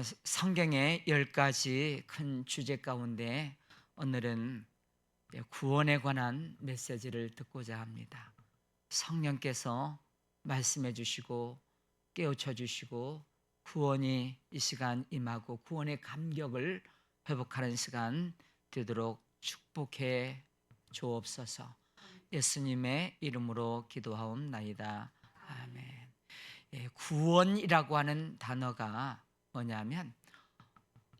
성경의 10가지 큰 주제 가운데 오늘은 구원에 관한 메시지를 듣고자 합니다. 성령께서 말씀해 주시고 깨우쳐 주시고 구원이 이 시간 임하고 구원의 감격을 회복하는 시간 되도록 축복해 주옵소서. 예수님의 이름으로 기도하옵나이다. 아멘. 구원이라고 하는 단어가 뭐냐면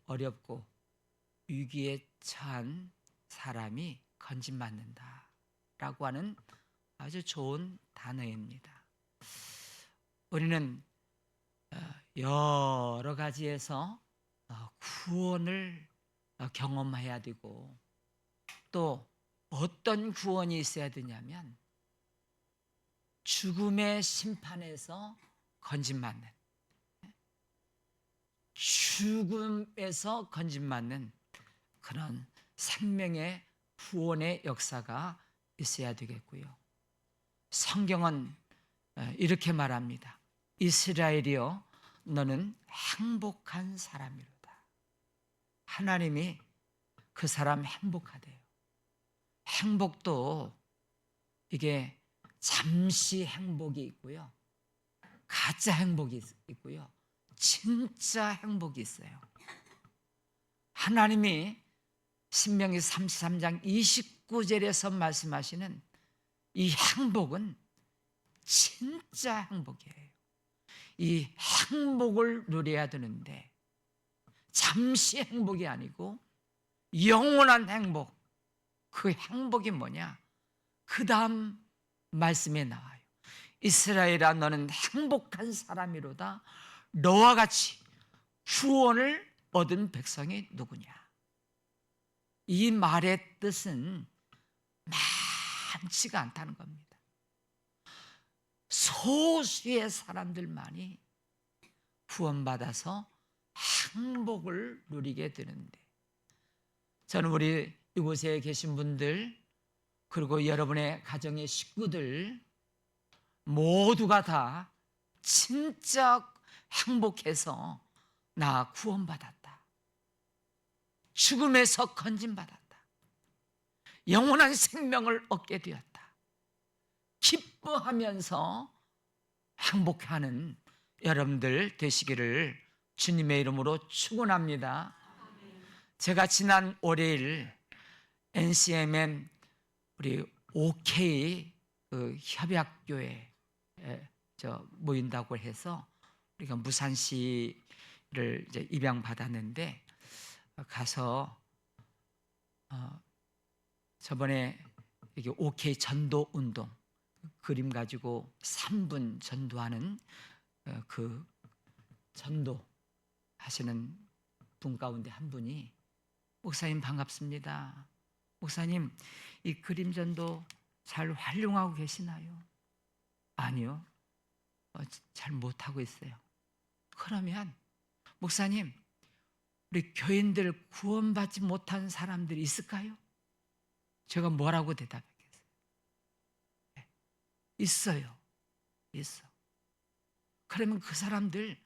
어렵고 위기에 처한 사람이 건진받는다 라고 하는 아주 좋은 단어입니다. 우리는 여러 가지에서 구원을 경험해야 되고, 또 어떤 구원이 있어야 되냐면 죽음의 심판에서 건진받는, 죽음에서 건진받는 그런 생명의 구원의 역사가 있어야 되겠고요. 성경은 이렇게 말합니다. 이스라엘이여, 너는 행복한 사람이로다. 하나님이 그 사람 행복하대요. 행복도 이게 잠시 행복이 있고요, 가짜 행복이 있고요, 진짜 행복이 있어요. 하나님이 신명기 33장 29절에서 말씀하시는 이 행복은 진짜 행복이에요. 이 행복을 누려야 되는데 잠시 행복이 아니고 영원한 행복, 그 행복이 뭐냐? 그 다음 말씀에 나와요. 이스라엘아, 너는 행복한 사람이로다. 너와 같이 구원을 얻은 백성이 누구냐? 이 말의 뜻은 많지가 않다는 겁니다. 소수의 사람들만이 구원받아서 행복을 누리게 되는데, 저는 우리 이곳에 계신 분들, 그리고 여러분의 가정의 식구들 모두가 다 진짜 행복해서 나 구원받았다, 죽음에서 건진받았다, 영원한 생명을 얻게 되었다, 기뻐하면서 행복하는 여러분들 되시기를 주님의 이름으로 축원합니다. 제가 지난 월요일 NCMM 우리 OK 협약교회 모인다고 해서 우리가 무산시를 이제 입양 받았는데, 가서 저번에 이게 OK 전도 운동 그림 가지고 3분 전도하는 그 전도 하시는 분 가운데 한 분이, 목사님 반갑습니다. 목사님, 이 그림 전도 잘 활용하고 계시나요? 아니요, 잘 못하고 있어요. 그러면 목사님, 우리 교인들 구원받지 못한 사람들이 있을까요? 제가 뭐라고 대답했겠어요? 있어요. 있어. 그러면 그 사람들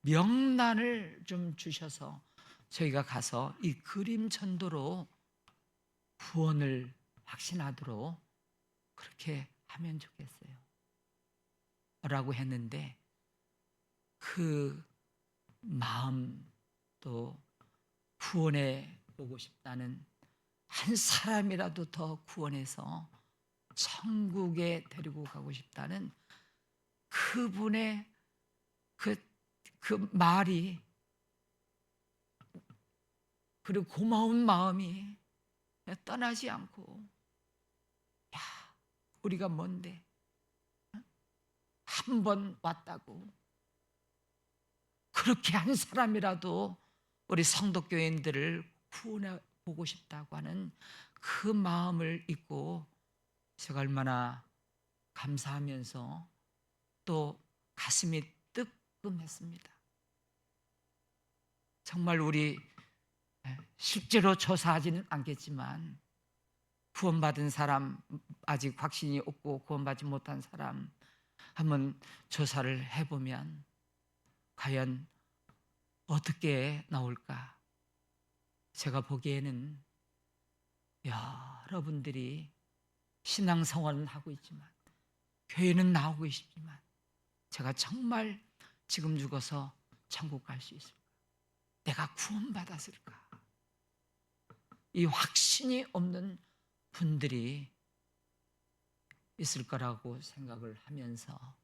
명단을 좀 주셔서 저희가 가서 이 그림 전도로 구원을 확신하도록 그렇게 하면 좋겠어요 라고 했는데, 그 마음, 또 구원해 보고 싶다는, 한 사람이라도 더 구원해서 천국에 데리고 가고 싶다는 그분의 그 말이, 그리고 고마운 마음이 떠나지 않고, 야, 우리가 뭔데 한 번 왔다고, 그렇게 한 사람이라도 우리 성도교인들을 구원해 보고 싶다고 하는 그 마음을 잊고, 제가 얼마나 감사하면서 또 가슴이 뜨끔했습니다. 정말 우리 실제로 조사하지는 않겠지만 구원받은 사람, 아직 확신이 없고 구원받지 못한 사람 한번 조사를 해보면 과연 어떻게 나올까? 제가 보기에는 여러분들이 신앙생활은 하고 있지만, 교회는 나오고 싶지만, 제가 정말 지금 죽어서 천국 갈 수 있을까? 내가 구원받았을까? 이 확신이 없는 분들이 있을 거라고 생각을 하면서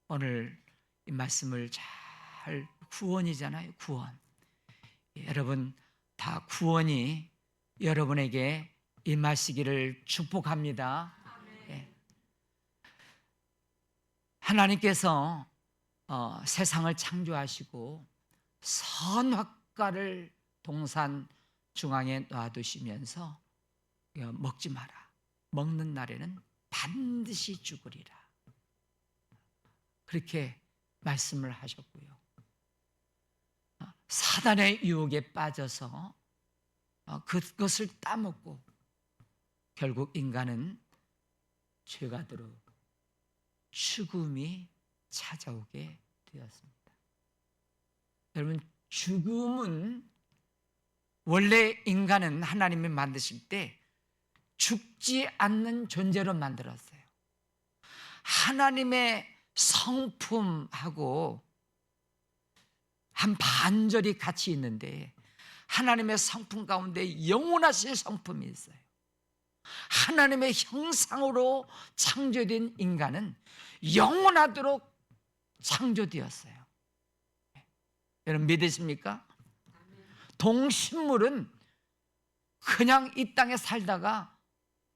오늘 이 말씀을 잘, 구원이잖아요, 구원. 여러분 다 구원이 여러분에게 임하시기를 축복합니다. 예. 하나님께서 세상을 창조하시고 선악과를 동산 중앙에 놔두시면서 먹지 마라, 먹는 날에는 반드시 죽으리라, 그렇게 말씀을 하셨고요. 사단의 유혹에 빠져서 그것을 따먹고 결국 인간은 죄가 들어 죽음이 찾아오게 되었습니다. 여러분, 죽음은 원래 인간은 하나님이 만드실 때 죽지 않는 존재로 만들었어요. 하나님의 성품하고 한 반절이 같이 있는데, 하나님의 성품 가운데 영원하신 성품이 있어요. 하나님의 형상으로 창조된 인간은 영원하도록 창조되었어요. 여러분 믿으십니까? 동식물은 그냥 이 땅에 살다가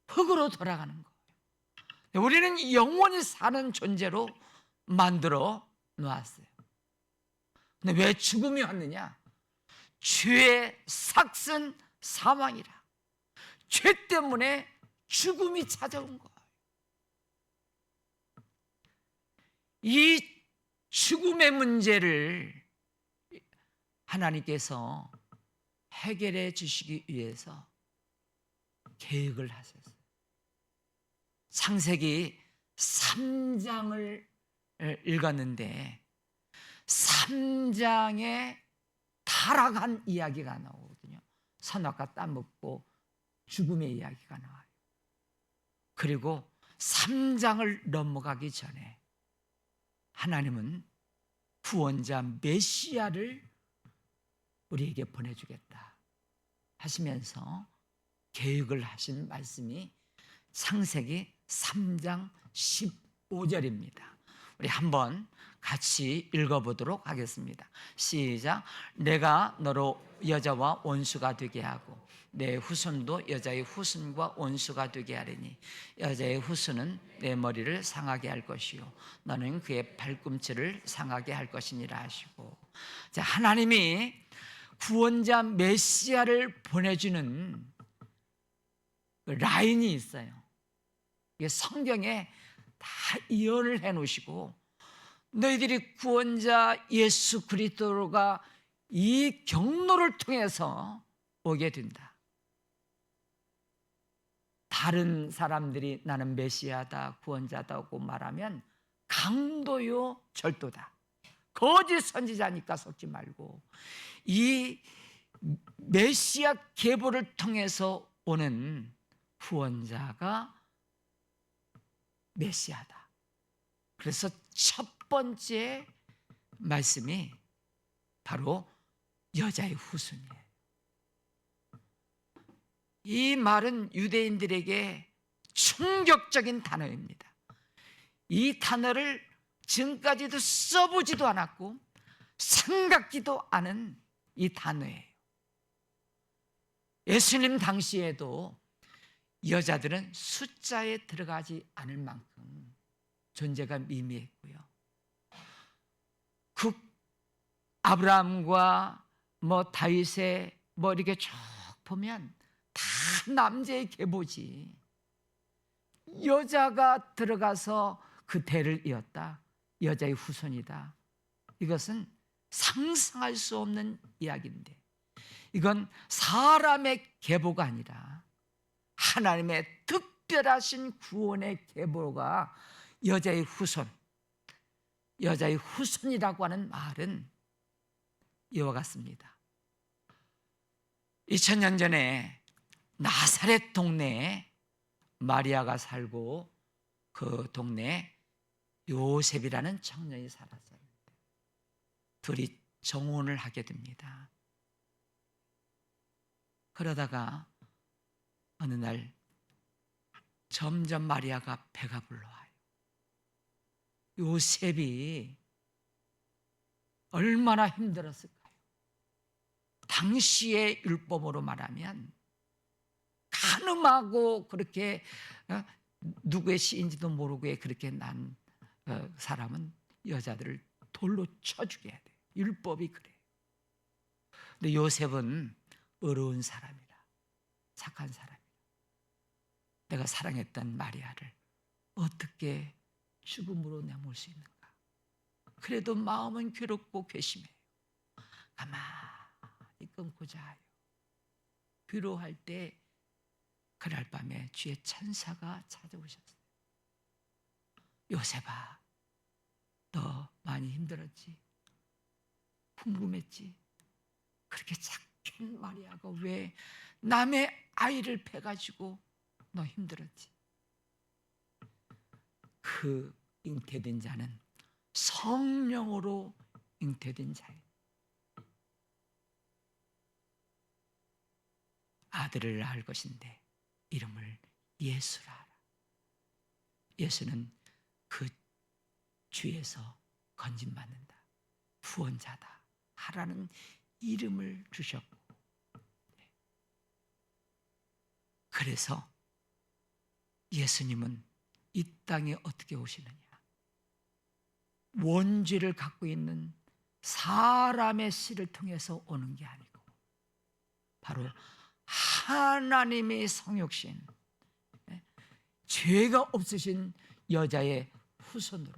흙으로 돌아가는 거예요. 우리는 영원히 사는 존재로 만들어 놓았어요. 근데 왜 죽음이 왔느냐? 죄의 삭슨 사망이라. 죄 때문에 죽음이 찾아온 거예요. 이 죽음의 문제를 하나님께서 해결해 주시기 위해서 계획을 하셨어요. 창세기 3장을 읽었는데 3장에 타락한 이야기가 나오거든요. 선악과 따먹고 죽음의 이야기가 나와요. 그리고 3장을 넘어가기 전에 하나님은 구원자 메시아를 우리에게 보내주겠다 하시면서 계획을 하신 말씀이 창세기 3장 15절입니다. 우리 한번 같이 읽어보도록 하겠습니다. 시작. 내가 너로 여자와 원수가 되게 하고 내 후손도 여자의 후손과 원수가 되게 하리니 여자의 후손은 내 머리를 상하게 할 것이요 너는 그의 발꿈치를 상하게 할 것이니라 하시고, 자, 하나님이 구원자 메시아를 보내주는 라인이 있어요. 이게 성경에 다 예언을 해놓으시고, 너희들이 구원자 예수 그리스도가 이 경로를 통해서 오게 된다. 다른 사람들이 나는 메시아다, 구원자다고 말하면 강도요 절도다. 거짓 선지자니까 속지 말고 이 메시아 계보를 통해서 오는 구원자가 메시아다. 그래서 첫 번째 말씀이 바로 여자의 후손이에요. 이 말은 유대인들에게 충격적인 단어입니다. 이 단어를 지금까지도 써보지도 않았고 생각지도 않은 이 단어예요. 예수님 당시에도 여자들은 숫자에 들어가지 않을 만큼 존재가 미미했고요. 그 아브라함과 다윗의 이렇게 쭉 보면 다 남자의 계보지. 여자가 들어가서 그 대를 이었다. 여자의 후손이다. 이것은 상상할 수 없는 이야기인데, 이건 사람의 계보가 아니라 하나님의 특별하신 구원의 계보가 여자의 후손, 여자의 후손이라고 하는 말은 이와 같습니다. 2000년 전에 나사렛 동네에 마리아가 살고 그 동네에 요셉이라는 청년이 살았어요. 둘이 정혼을 하게 됩니다. 그러다가 어느 날 점점 마리아가 배가 불러와요. 요셉이 얼마나 힘들었을까요? 당시의 율법으로 말하면 간음하고 그렇게 누구의 씨인지도 모르고 그렇게 난 사람은 여자들을 돌로 쳐 죽여야 돼. 율법이 그래요. 근데 요셉은 어려운 사람이라, 착한 사람이라. 내가 사랑했던 마리아를 어떻게 죽음으로 내몰 수 있는가? 그래도 마음은 괴롭고 괘씸해요. 가만히 끊고 자요. 위로할 때 그날 밤에 주의 천사가 찾아오셨어요. 요셉아, 너 많이 힘들었지? 궁금했지? 그렇게 착한 마리아가 왜 남의 아이를 패가지고 너 힘들었지? 그 잉태된 자는 성령으로 잉태된 자예요. 아들을 낳을 것인데 이름을 예수라 하라. 예수는 그 주에서 건짐받는다, 구원자다 하라는 이름을 주셨고, 그래서 예수님은 이 땅에 어떻게 오시느냐? 원죄를 갖고 있는 사람의 씨를 통해서 오는 게 아니고 바로 하나님의 성육신, 죄가 없으신 여자의 후손으로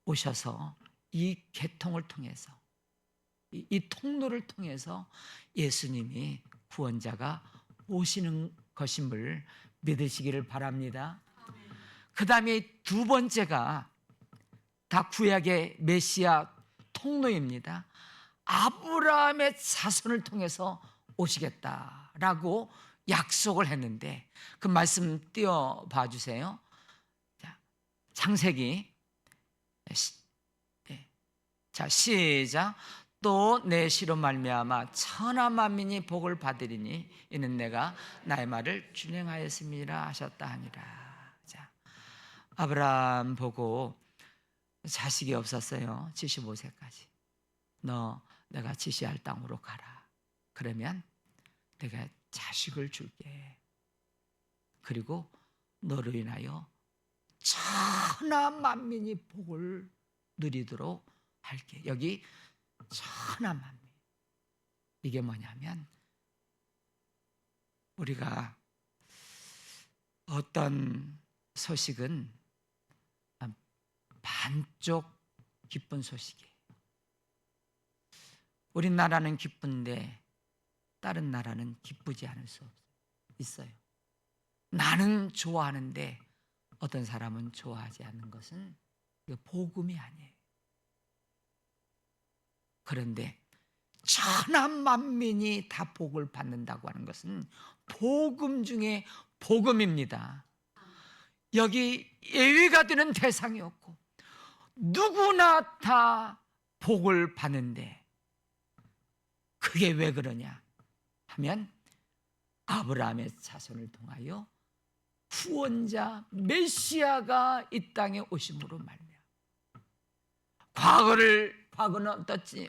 오셔서 이 계통을 통해서, 이 통로를 통해서 예수님이 구원자가 오시는 것임을 믿으시기를 바랍니다. 그 다음에 두 번째가 다 구약의 메시아 통로입니다. 아브라함의 자손을 통해서 오시겠다라고 약속을 했는데 그 말씀 띄워봐 주세요. 자, 창세기, 자, 시작. 또 내 씨로 말미암아 천하 만민이 복을 받으리니 이는 내가 나의 말을 준행하였음이라 하셨다 하니라. 자, 아브라함 보고 자식이 없었어요. 75세까지. 너 내가 지시할 땅으로 가라. 그러면 내가 자식을 줄게. 그리고 너로 인하여 천하 만민이 복을 누리도록 할게. 여기 천하 만민. 이게 뭐냐면 우리가 어떤 소식은 반쪽 기쁜 소식이에요. 우리나라는 기쁜데 다른 나라는 기쁘지 않을 수 있어요. 나는 좋아하는데 어떤 사람은 좋아하지 않는 것은 복음이 아니에요. 그런데 천하 만민이 다 복을 받는다고 하는 것은 복음 중에 복음입니다. 여기 예외가 되는 대상이 없고 누구나 다 복을 받는데 그게 왜 그러냐 하면 아브라함의 자손을 통하여 구원자 메시아가 이 땅에 오심으로 말미암아 과거는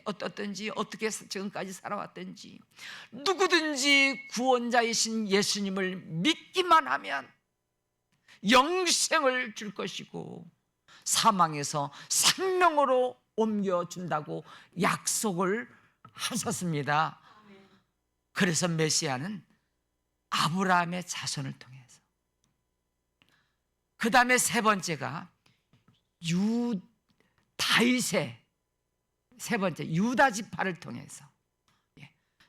어떻든지 어떻게 지금까지 살아왔든지 누구든지 구원자이신 예수님을 믿기만 하면 영생을 줄 것이고 사망에서 생명으로 옮겨준다고 약속을 하셨습니다. 그래서 메시아는 아브라함의 자손을 통해서, 그 다음에 세 번째가 다윗의 세 번째 유다 지파를 통해서.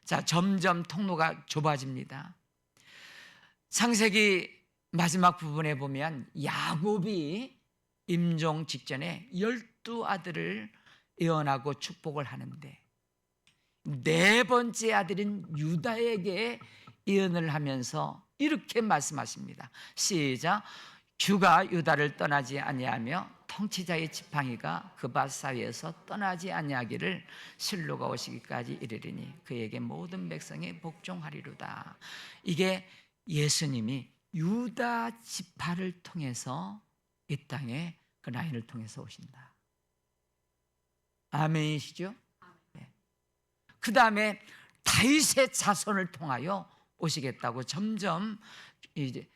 자, 점점 통로가 좁아집니다. 창세기 마지막 부분에 보면 야곱이 임종 직전에 12 아들을 예언하고 축복을 하는데 네 번째 아들인 유다에게 예언을 하면서 이렇게 말씀하십니다. 시작. 주가 유다를 떠나지 아니하며 통치자의 지팡이가 그 밭 사이에서 떠나지 아니하기를 실로가 오시기까지 이르리니 그에게 모든 백성이 복종하리로다. 이게 예수님이 유다 지파를 통해서 이 땅에 그 라인을 통해서 오신다. 아멘이시죠? 네. 그 다음에 다윗의 자손을 통하여 오시겠다고 점점 이제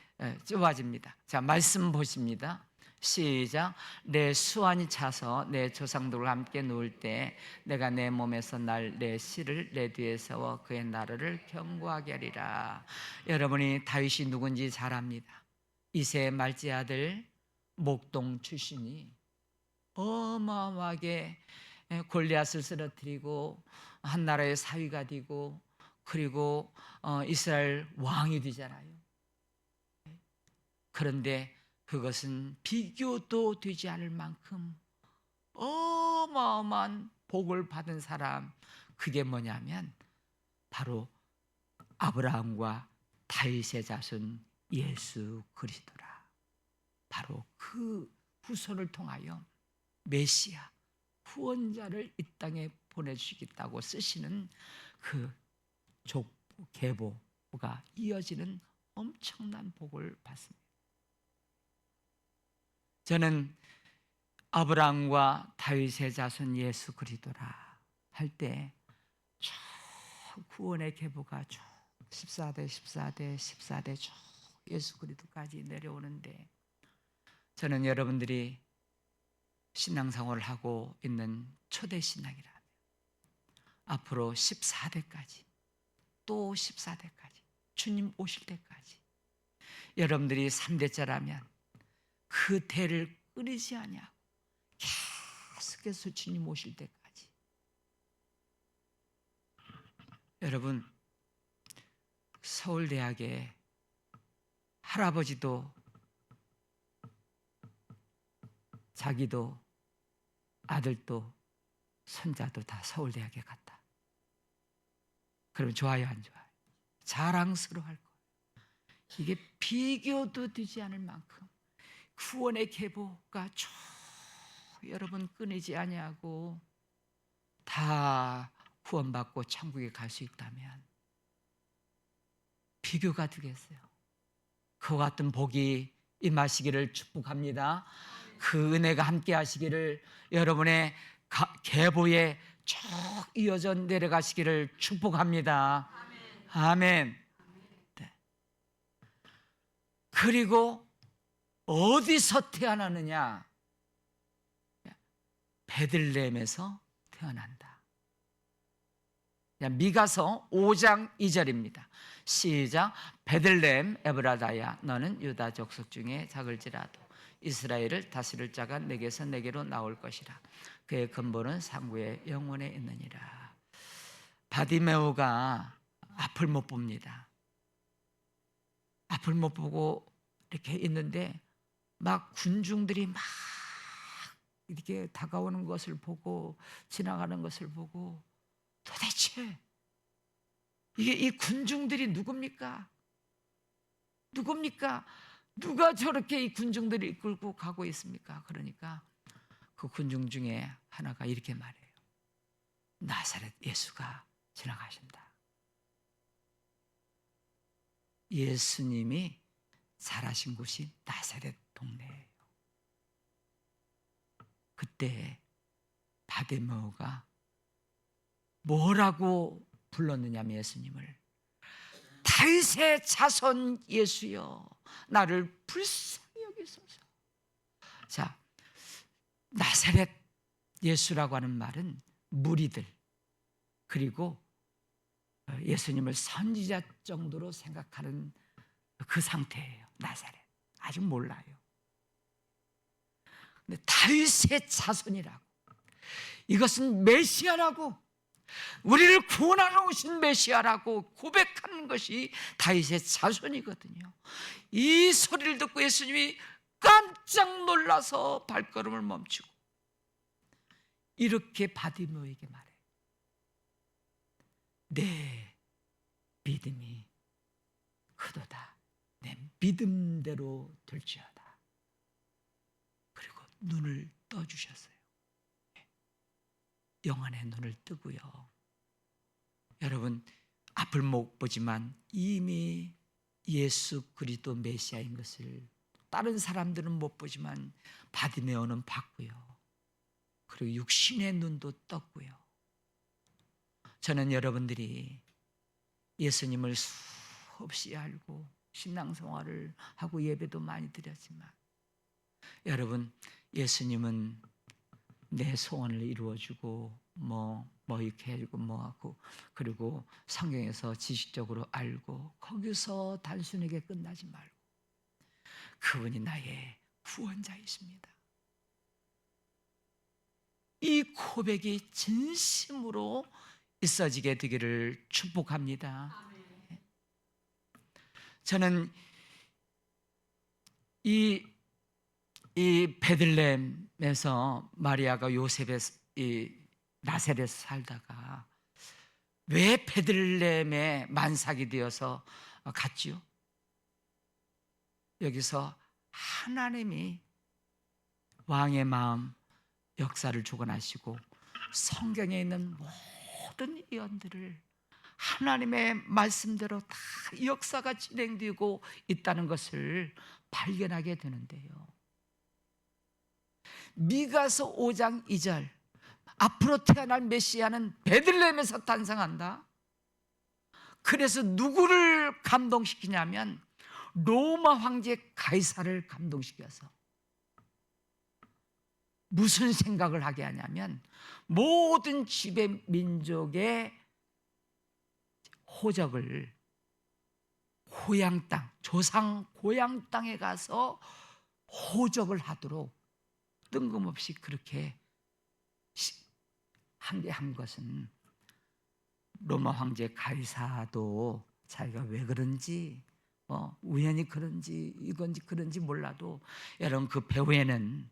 좁아집니다. 자, 말씀 보십니다. 시작. 내 수완이 차서 내 조상들과 함께 누울 때 내가 내 몸에서 날 내 씨를 내 뒤에 세워 그의 나라를 견고하게 하리라. 여러분이 다윗이 누군지 잘 압니다. 이새의 말째 아들 목동 출신이 어마어마하게 골리앗을 쓰러뜨리고 한 나라의 사위가 되고 그리고 이스라엘 왕이 되잖아요. 그런데 그것은 비교도 되지 않을 만큼 어마어마한 복을 받은 사람, 그게 뭐냐면 바로 아브라함과 다윗의 자손 예수 그리스도라. 바로 그 후손을 통하여 메시아 후원자를 이 땅에 보내주시겠다고 쓰시는 그 족보 계보가 이어지는 엄청난 복을 받습니다. 저는 아브라함과 다윗의 자손 예수 그리스도라 할 때 구원의 계보가 쭉 14대 14대 14대 쭉 예수 그리스도까지 내려오는데, 저는 여러분들이 신앙생활을 하고 있는 초대 신앙이라면 앞으로 14대까지 또 14대까지 주님 오실 때까지 여러분들이 3대자라면 그 대를 끊이지 아니하고 계속해서 주님 오실 때까지. 여러분, 서울대학에 할아버지도 자기도 아들도 손자도 다 서울대학에 갔다. 그러면 좋아요, 안 좋아요? 자랑스러워할 거예요. 이게 비교도 되지 않을 만큼 구원의 계보가 쭉 여러분 끊이지 아니하고 다 구원받고 천국에 갈 수 있다면 비교가 되겠어요. 그와 같은 복이 임하시기를 축복합니다. 그 은혜가 함께 하시기를, 여러분의 계보에 쭉 이어져 내려가시기를 축복합니다. 아멘. 네. 그리고 어디서 태어나느냐? 베들레헴에서 태어난다. 미가서 5장 2절입니다. 시작. 베들레헴 에브라다야, 너는 유다 족속 중에 작을지라도 이스라엘을 다스릴 자가 내게서 내게로 나올 것이라. 그의 근본은 상구의 영혼에 있느니라. 바디메오가 앞을 못 봅니다. 앞을 못 보고 이렇게 있는데 막 군중들이 막 이렇게 다가오는 것을 보고 지나가는 것을 보고, 도대체 이게 이 군중들이 누굽니까? 누굽니까? 누가 저렇게 이 군중들을 이끌고 가고 있습니까? 그러니까 그 군중 중에 하나가 이렇게 말해요. 나사렛 예수가 지나가신다. 예수님이 자라신 곳이 나사렛 동네예요. 그때 바디메오가 뭐라고 불렀느냐면 예수님을, 다윗의 자손 예수여, 나를 불쌍히 여기소서. 자, 나사렛 예수라고 하는 말은 무리들, 그리고 예수님을 선지자 정도로 생각하는 그 상태예요. 나사렛, 아직 몰라요. 근데 다윗의 자손이라고, 이것은 메시아라고, 우리를 구원하러 오신 메시아라고 고백하는 것이 다윗의 자손이거든요. 이 소리를 듣고 예수님이 깜짝 놀라서 발걸음을 멈추고 이렇게 바디메오에게 말해요. 내 믿음이 크도다. 내 믿음대로 될지어다. 그리고 눈을 떠주셨어요. 영안의 눈을 뜨고요. 여러분, 앞을 못 보지만 이미 예수 그리스도 메시아인 것을 다른 사람들은 못 보지만 바디메오는 봤고요. 그리고 육신의 눈도 떴고요. 저는 여러분들이 예수님을 수없이 알고 신앙생활을 하고 예배도 많이 드렸지만, 여러분, 예수님은 내 소원을 이루어주고 뭐 이렇게 해주고 뭐하고, 그리고 성경에서 지식적으로 알고 거기서 단순하게 끝나지 말고 그분이 나의 구원자이십니다. 이 고백이 진심으로 있어지게 되기를 축복합니다. 저는 이 베들레헴에서 마리아가 요셉의 나사렛에 살다가 왜 베들레헴에 만삭이 되어서 갔지요? 여기서 하나님이 왕의 마음 역사를 주관하시고 성경에 있는 모든 예언들을 하나님의 말씀대로 다 역사가 진행되고 있다는 것을 발견하게 되는데요. 미가서 5장 2절, 앞으로 태어날 메시아는 베들레헴에서 탄생한다. 그래서 누구를 감동시키냐면 로마 황제 가이사를 감동시켜서 무슨 생각을 하게 하냐면 모든 지배 민족의 호적을 고향 땅, 조상 고향 땅에 가서 호적을 하도록 뜬금없이 그렇게 한 것은 로마 황제 가이사도 자기가 왜 그런지 우연히 그런지 이건지 그런지 몰라도 여러분, 그 배후에는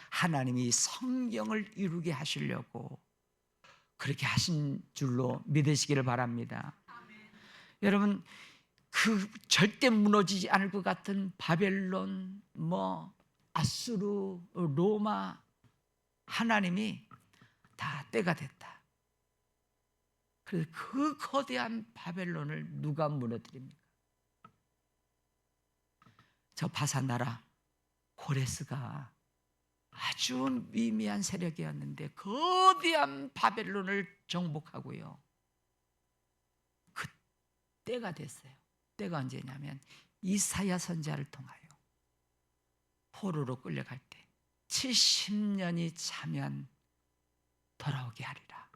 하나님이 성경을 이루게 하시려고 그렇게 하신 줄로 믿으시기를 바랍니다. 여러분, 그 절대 무너지지 않을 것 같은 바벨론, 아수르, 로마, 하나님이 다 때가 됐다. 그래서 그 거대한 바벨론을 누가 무너뜨립니까? 저 바산 나라 고레스가 아주 미미한 세력이었는데 거대한 바벨론을 정복하고요. 그 때가 됐어요. 때가 언제냐면 이사야 선지자를 통하여 포로로 끌려갈 때 70년이 차면 돌아오게 하리라.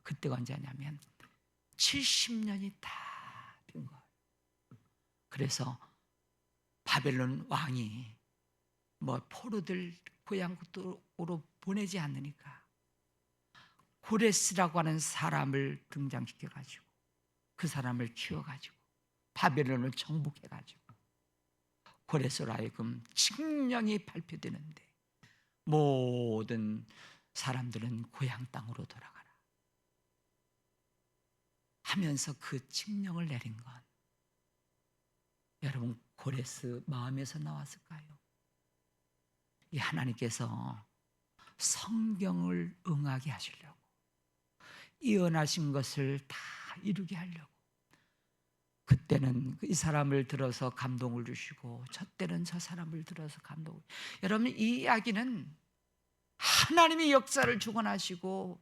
그때가 언제냐면 70년이 다 된 거예요. 그래서 바벨론 왕이 포로들 고향으로 보내지 않으니까 고레스라고 하는 사람을 등장시켜가지고 그 사람을 키워가지고 바벨론을 정복해가지고 고레스로 하여금 칙령이 발표되는데 모든 사람들은 고향 땅으로 돌아가라 하면서 그 칙령을 내린 건 여러분, 고레스 마음에서 나왔을까요? 이 하나님께서 성경을 응하게 하시려고 예언하신 것을 다 이루게 하려고 그때는 이 사람을 들어서 감동을 주시고 저 때는 저 사람을 들어서 감동을. 여러분, 이 이야기는 하나님이 역사를 주관하시고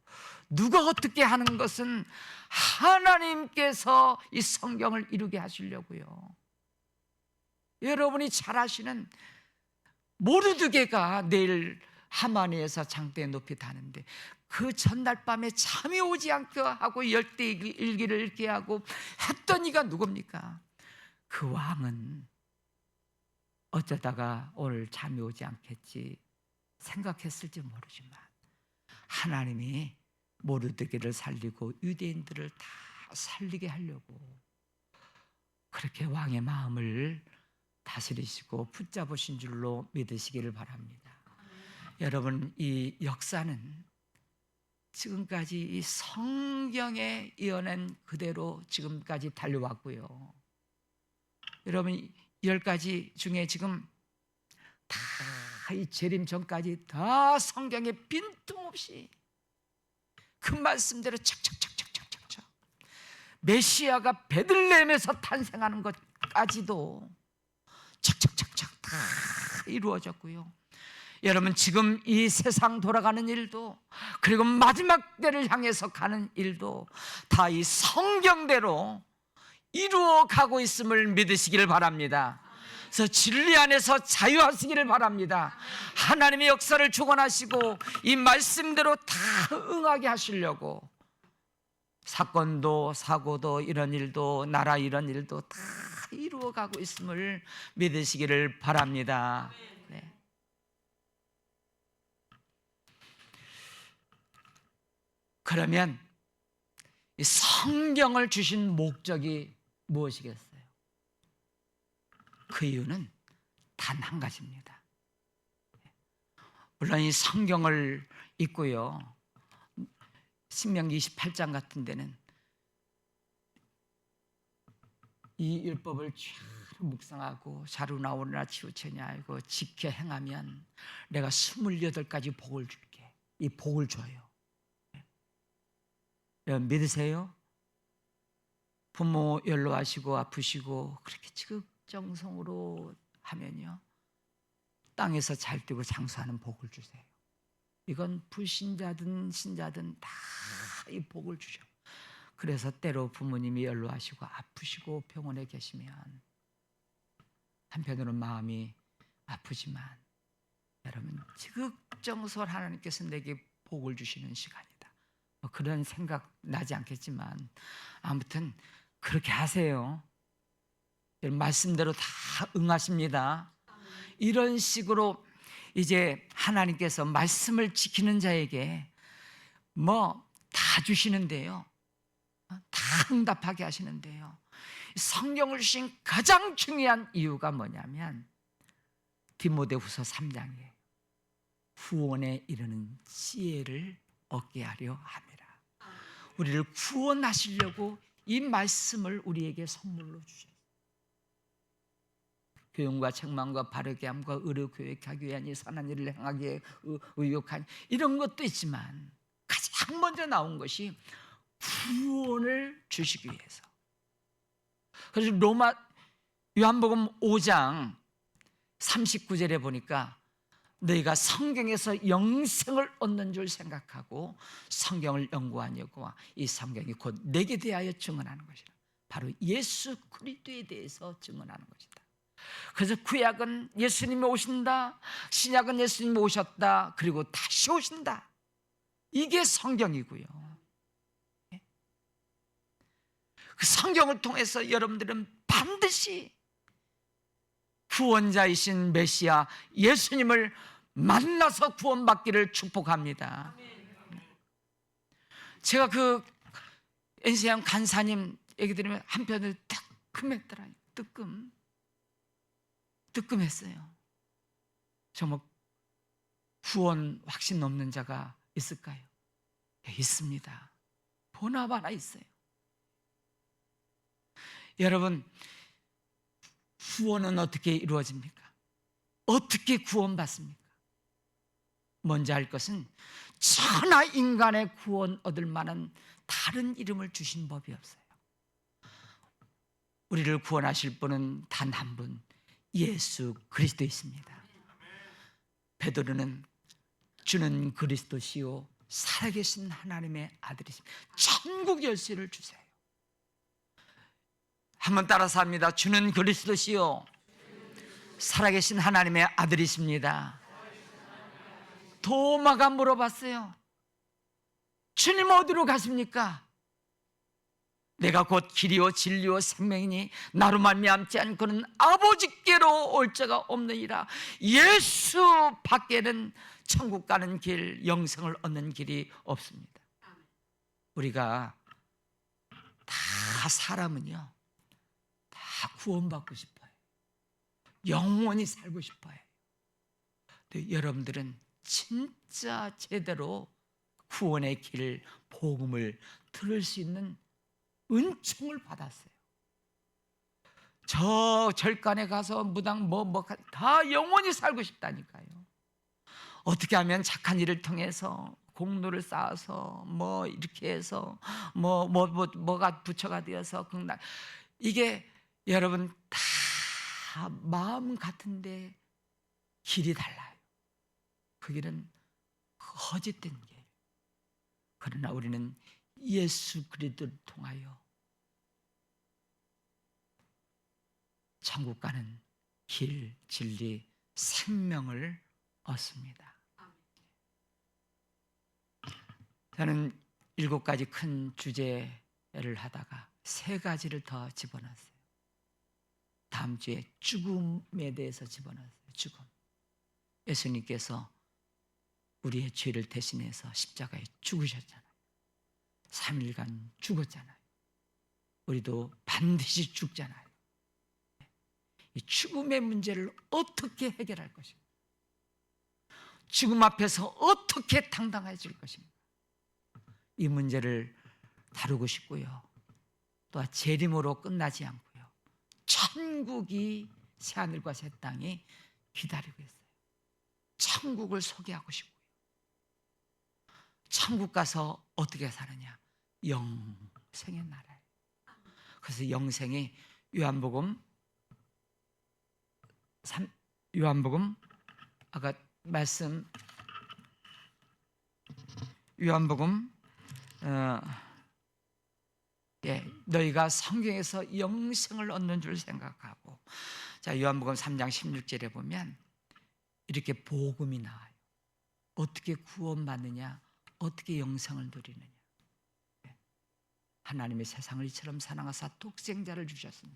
누가 어떻게 하는 것은 하나님께서 이 성경을 이루게 하시려고요. 여러분이 잘 아시는 모르드게가 내일 하마니에서 장대에 높이 다는데 그 전날 밤에 잠이 오지 않게 하고 열대일기를 읽게 하고 했던 이가 누굽니까? 그 왕은 어쩌다가 오늘 잠이 오지 않겠지 생각했을지 모르지만 하나님이 모르드게를 살리고 유대인들을 다 살리게 하려고 그렇게 왕의 마음을 다스리시고 붙잡으신 줄로 믿으시기를 바랍니다. 여러분, 이 역사는 지금까지 이 성경에 이어낸 그대로 지금까지 달려왔고요. 여러분 10가지 중에 지금 다 이 재림 전까지 다 성경에 빈틈없이 그 말씀대로 착착착착착착 메시아가 베들레헴에서 탄생하는 것까지도 착착착착 다 이루어졌고요. 여러분 지금 이 세상 돌아가는 일도 그리고 마지막 때를 향해서 가는 일도 다 이 성경대로 이루어가고 있음을 믿으시기를 바랍니다. 그래서 진리 안에서 자유하시기를 바랍니다. 하나님의 역사를 주관하시고 이 말씀대로 다 응하게 하시려고 사건도 사고도 이런 일도 나라 이런 일도 다 이루어가고 있음을 믿으시기를 바랍니다. 네. 그러면 이 성경을 주신 목적이 무엇이겠어요? 그 이유는 단 한 가지입니다. 물론 이 성경을 읽고요, 신명기 28장 같은 데는 이 율법을 잘 묵상하고 자루나 오르나 치우쳐냐 알고 지켜 행하면 내가 28가지 복을 줄게. 이 복을 줘요. 여러분 믿으세요? 부모 연로하시고 아프시고 그렇게 지극정성으로 하면요, 땅에서 잘 뛰고 장수하는 복을 주세요. 이건 불신자든 신자든 다 이 복을 주셔. 그래서 때로 부모님이 연로하시고 아프시고 병원에 계시면 한편으로는 마음이 아프지만 여러분 지극정성 하나님께서 내게 복을 주시는 시간이다. 그런 생각 나지 않겠지만 아무튼 그렇게 하세요. 말씀대로 다 응하십니다. 이런 식으로 이제 하나님께서 말씀을 지키는 자에게 뭐 다 주시는데요, 다 응답하게 하시는데요, 성경을 주신 가장 중요한 이유가 뭐냐면 디모데후서 3장에 구원에 이르는 지혜를 얻게 하려 함이라. 우리를 구원하시려고 이 말씀을 우리에게 선물로 주셨어요. 교훈과 책망과 바르게 함과 의로 교육하기 위하니 선한 일을 행하기에 의욕하니 이런 것도 있지만 가장 먼저 나온 것이 구원을 주시기 위해서. 그래서 요한복음 5장 39절에 보니까 너희가 성경에서 영생을 얻는 줄 생각하고 성경을 연구하려고 이 성경이 곧 내게 대하여 증언하는 것이라. 바로 예수 그리스도에 대해서 증언하는 것이다. 그래서 구약은 예수님이 오신다, 신약은 예수님이 오셨다, 그리고 다시 오신다. 이게 성경이고요. 그 성경을 통해서 여러분들은 반드시 구원자이신 메시아 예수님을 만나서 구원받기를 축복합니다. 제가 그 NCM 간사님 얘기 들으면 한편을 뜨끔했더라고요. 뜨끔했어요. 정말 구원 확신 없는 자가 있을까요? 네, 있습니다. 보나마나 있어요. 여러분, 구원은 어떻게 이루어집니까? 어떻게 구원받습니까? 먼저 할 것은 천하 인간의 구원 얻을 만한 다른 이름을 주신 법이 없어요. 우리를 구원하실 분은 단 한 분, 예수 그리스도이십니다. 베드로는 주는 그리스도시요 살아계신 하나님의 아들이십니다. 천국 열쇠를 주세요. 한번 따라서 합니다. 주는 그리스도시요 살아계신 하나님의 아들이십니다. 도마가 물어봤어요. 주님 어디로 가십니까? 내가 곧 길이요 진리요 생명이니 나로 말미암지 않고는 아버지께로 올 자가 없느니라. 예수 밖에는 천국 가는 길, 영생을 얻는 길이 없습니다. 우리가 다 사람은요, 다 구원받고 싶어요. 영원히 살고 싶어요. 근데 여러분들은 진짜 제대로 구원의 길, 복음을 들을 수 있는 은총을 받았어요. 저 절간에 가서 무당 다 영원히 살고 싶다니까요. 어떻게 하면 착한 일을 통해서 공로를 쌓아서 이렇게 해서 뭐가 부처가 되어서 이게 여러분 다 마음 같은데 길이 달라요. 그 길은 헛짓된 길. 그러나 우리는 예수 그리스도를 통하여 천국 가는 길, 진리, 생명을 얻습니다. 저는 7가지 큰 주제를 하다가 3가지를 더 집어넣었어요. 다음 주에 죽음에 대해서 집어넣었어요. 죽음. 예수님께서 우리의 죄를 대신해서 십자가에 죽으셨잖아요. 3일간 죽었잖아요. 우리도 반드시 죽잖아요. 이 죽음의 문제를 어떻게 해결할 것인가? 죽음 앞에서 어떻게 당당해질 것인가? 이 문제를 다루고 싶고요. 또 재림으로 끝나지 않고요. 천국이 새하늘과 새 땅이 기다리고 있어요. 천국을 소개하고 싶고요. 천국 가서 어떻게 사느냐? 영생의 나라예요. 그래서 영생이 요한복음 아까 말씀 요한복음 너희가 성경에서 영생을 얻는 줄 생각하고, 자, 요한복음 3장 16절에 보면 이렇게 복음이 나와요. 어떻게 구원받느냐, 어떻게 영생을 누리느냐. 하나님의 세상을 이처럼 사랑하사 독생자를 주셨으니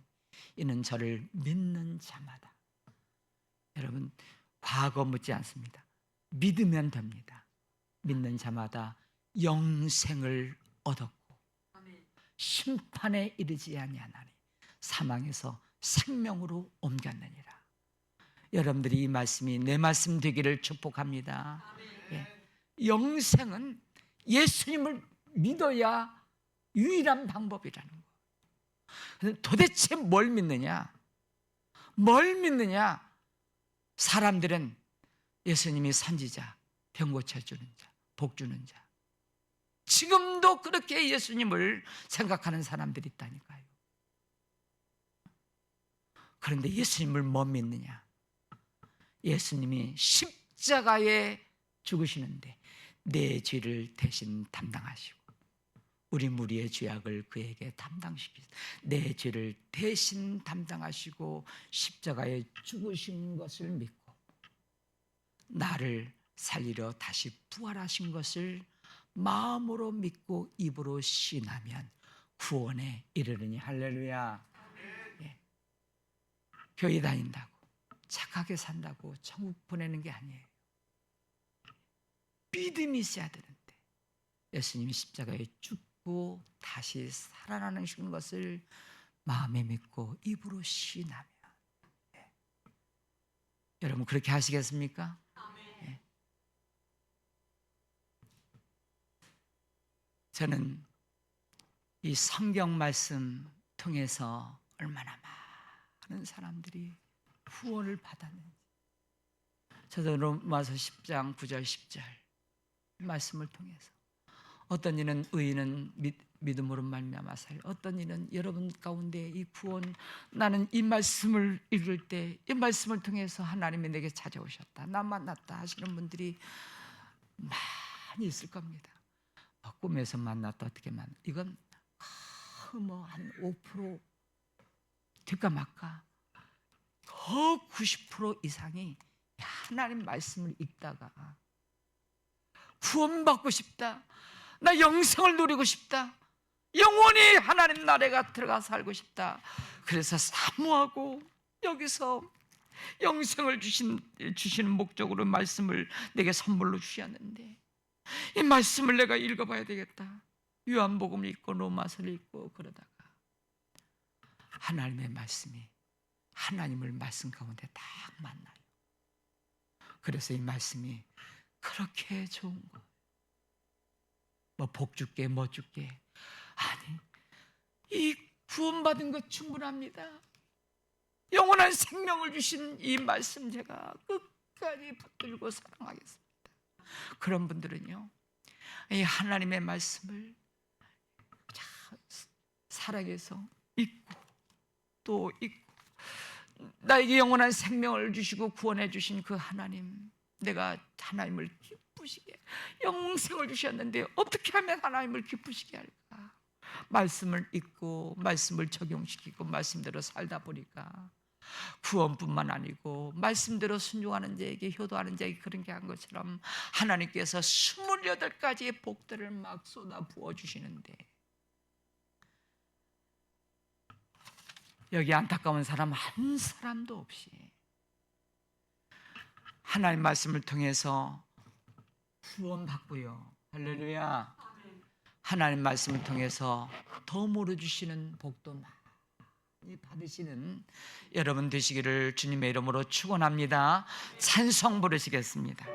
이는 저를 믿는 자마다. 여러분, 과거 묻지 않습니다. 믿으면 됩니다. 믿는 자마다 영생을 얻었고 심판에 이르지 아니하나니 사망에서 생명으로 옮겼느니라. 여러분들이 이 말씀이 내 말씀 되기를 축복합니다. 영생은 예수님을 믿어야 유일한 방법이라는 거예요. 도대체 뭘 믿느냐? 사람들은 예수님이 선지자, 병 고쳐주는 자, 복 주는 자. 지금도 그렇게 예수님을 생각하는 사람들이 있다니까요. 그런데 예수님을 못 믿느냐? 예수님이 십자가에 죽으시는데 내 죄를 대신 담당하시고 우리 무리의 죄악을 그에게 담당시키시고 내 죄를 대신 담당하시고 십자가에 죽으신 것을 믿고 나를 살리려 다시 부활하신 것을 마음으로 믿고 입으로 시인하면 구원에 이르르니. 할렐루야. 교회 다닌다고 착하게 산다고 천국 보내는 게 아니에요. 믿음이 있어야 되는데 예수님이 십자가에 죽고 다시 살아나신 것을 마음에 믿고 입으로 시인하면, 여러분 그렇게 하시겠습니까? 저는 이 성경 말씀 통해서 얼마나 많은 사람들이 구원을 받았는지, 저도 로마서 10장 9절 10절 말씀을 통해서 어떤 이는 의인은 믿음으로 말미암아 살, 어떤 이는 여러분 가운데 이 구원, 나는 이 말씀을 읽을 때 이 말씀을 통해서 하나님이 내게 찾아오셨다, 나 만났다 하시는 분들이 많이 있을 겁니다. 꿈에서 만났다, 어떻게 만나, 이건 한 5% 될까 말까, 더 90% 이상이 하나님 말씀을 읽다가 구원받고 싶다, 나 영생을 누리고 싶다, 영원히 하나님 나라에 들어가 살고 싶다, 그래서 사모하고 여기서 영생을 주시는 목적으로 말씀을 내게 선물로 주셨는데 이 말씀을 내가 읽어봐야 되겠다, 요한복음을 읽고 로마서를 읽고 그러다가 하나님의 말씀이 하나님을 말씀 가운데 딱 만나요. 그래서 이 말씀이 그렇게 좋은 거예요. 뭐 복 줄게 뭐 줄게. 아니, 이 구원받은 것 충분합니다. 영원한 생명을 주신 이 말씀 제가 끝까지 붙들고 사랑하겠습니다. 그런 분들은요, 이 하나님의 말씀을 사랑해서 읽고 또 읽고, 나에게 영원한 생명을 주시고 구원해 주신 그 하나님, 내가 하나님을 기쁘시게, 영생을 주셨는데 어떻게 하면 하나님을 기쁘시게 할까? 말씀을 읽고 말씀을 적용시키고 말씀대로 살다 보니까 구원뿐만 아니고 말씀대로 순종하는 자에게, 효도하는 자에게 그런 게 한 것처럼 하나님께서 28가지의 복들을 막 쏟아 부어주시는데, 여기 안타까운 사람 한 사람도 없이 하나님 말씀을 통해서 구원받고요, 할렐루야, 하나님 말씀을 통해서 덤으로 주시는 복도 많이 받으시는 여러분 되시기를 주님의 이름으로 축원합니다. 찬송 부르시겠습니다.